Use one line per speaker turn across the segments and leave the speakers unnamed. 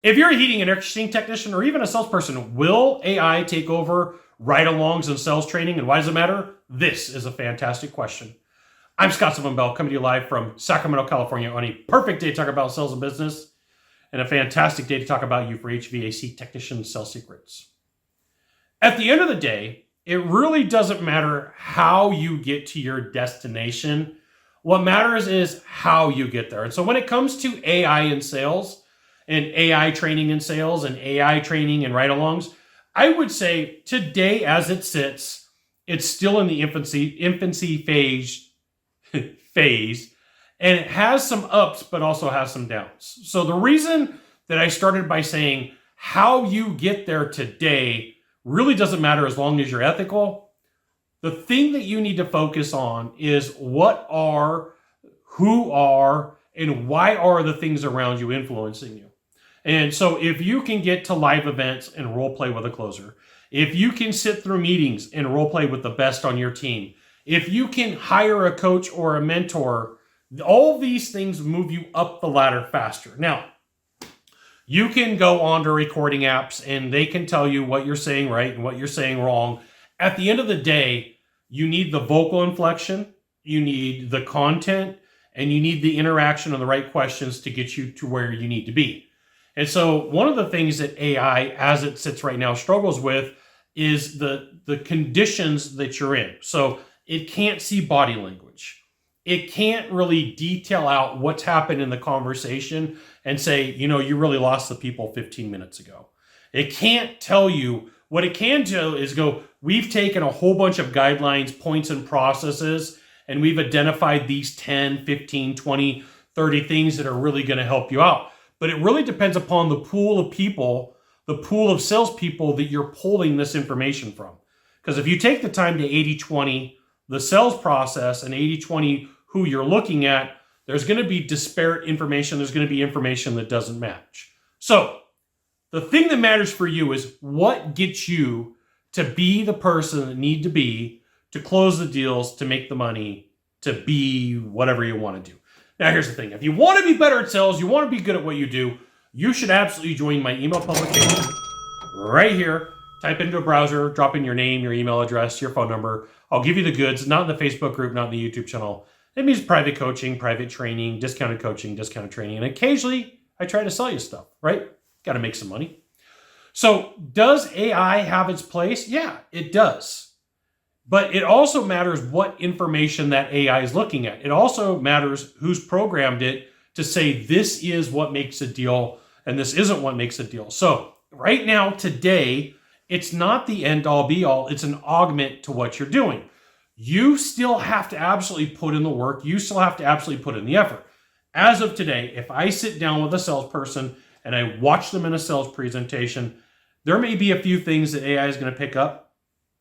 If you're a heating and air conditioning technician or even a salesperson, will AI take over ride-alongs and sales training? And why does it matter? This is a fantastic question. I'm Scott Sylvan Bell, coming to you live from Sacramento, California, on a perfect day to talk about sales and business, and a fantastic day to talk about you for HVAC technician sales secrets. At the end of the day, it really doesn't matter how you get to your destination. What matters is how you get there. And so when it comes to AI in sales, and AI training in sales, and AI training in ride-alongs, I would say today as it sits, it's still in the infancy phase, and it has some ups, but also has some downs. So the reason that I started by saying how you get there today really doesn't matter as long as you're ethical. The thing that you need to focus on is what are, who are, and why are the things around you influencing you. And so if you can get to live events and role play with a closer, if you can sit through meetings and role play with the best on your team, if you can hire a coach or a mentor, all these things move you up the ladder faster. Now, you can go onto recording apps and they can tell you what you're saying right and what you're saying wrong. At the end of the day, you need the vocal inflection, you need the content, and you need the interaction and the right questions to get you to where you need to be. And so one of the things that AI, as it sits right now, struggles with is the conditions that you're in. So it can't see body language. It can't really detail out what's happened in the conversation and say, you really lost the people 15 minutes ago. It can't tell you. What it can do is go, we've taken a whole bunch of guidelines, points, and processes, and we've identified these 10, 15, 20, 30 things that are really going to help you out. But it really depends upon the pool of people, the pool of salespeople that you're pulling this information from. Because if you take the time to 80-20 the sales process and 80-20 who you're looking at, there's going to be disparate information. There's going to be information that doesn't match. So the thing that matters for you is what gets you to be the person that need to be, to close the deals, to make the money, to be whatever you want to do. Now, here's the thing. If you want to be better at sales, you want to be good at what you do, you should absolutely join my email publication right here. Type into a browser, drop in your name, your email address, your phone number. I'll give you the goods, not in the Facebook group, not in the YouTube channel. It means private coaching, private training, discounted coaching, discounted training. And occasionally, I try to sell you stuff, right? Got to make some money. So does AI have its place? Yeah, it does. But it also matters what information that AI is looking at. It also matters who's programmed it to say this is what makes a deal and this isn't what makes a deal. So right now, today, it's not the end all be all. It's an augment to what you're doing. You still have to absolutely put in the work. You still have to absolutely put in the effort. As of today, if I sit down with a salesperson and I watch them in a sales presentation, there may be a few things that AI is going to pick up.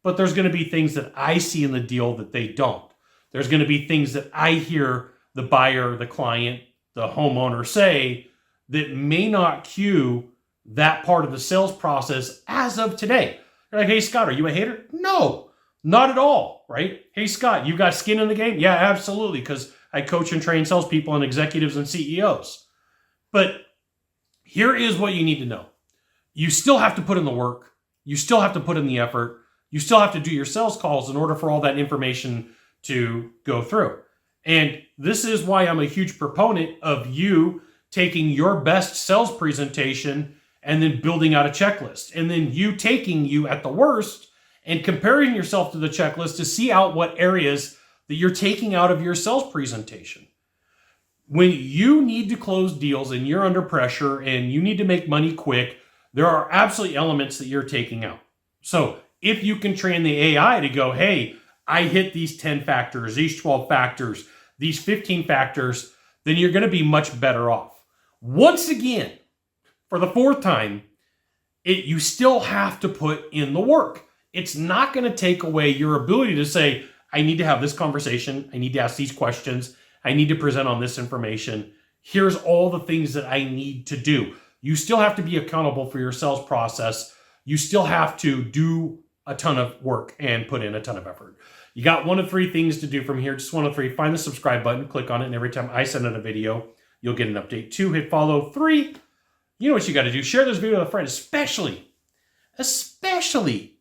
But there's going to be things that I see in the deal that they don't. There's going to be things that I hear the buyer, the client, the homeowner say that may not cue that part of the sales process as of today. You're like, hey, Scott, are you a hater? No, not at all, right? Hey, Scott, you got skin in the game? Yeah, absolutely, because I coach and train salespeople and executives and CEOs. But here is what you need to know. You still have to put in the work. You still have to put in the effort. You still have to do your sales calls in order for all that information to go through. And this is why I'm a huge proponent of you taking your best sales presentation and then building out a checklist. And then you taking you at the worst and comparing yourself to the checklist to see out what areas that you're taking out of your sales presentation. When you need to close deals and you're under pressure and you need to make money quick, there are absolutely elements that you're taking out. So if you can train the AI to go, hey, I hit these 10 factors, these 12 factors, these 15 factors, then you're going to be much better off. Once again, for the fourth time, you still have to put in the work. It's not going to take away your ability to say, I need to have this conversation. I need to ask these questions. I need to present on this information. Here's all the things that I need to do. You still have to be accountable for your sales process. You still have to do a ton of work and put in a ton of effort. You got one of three things to do from here. Just one of three. Find the subscribe button, click on it, and every time I send out a video, you'll get an update. 2, hit follow. 3, You know what you got to do. Share this video with a friend, especially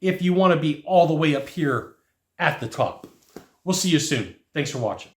if you want to be all the way up here at the top. We'll see you soon. Thanks for watching.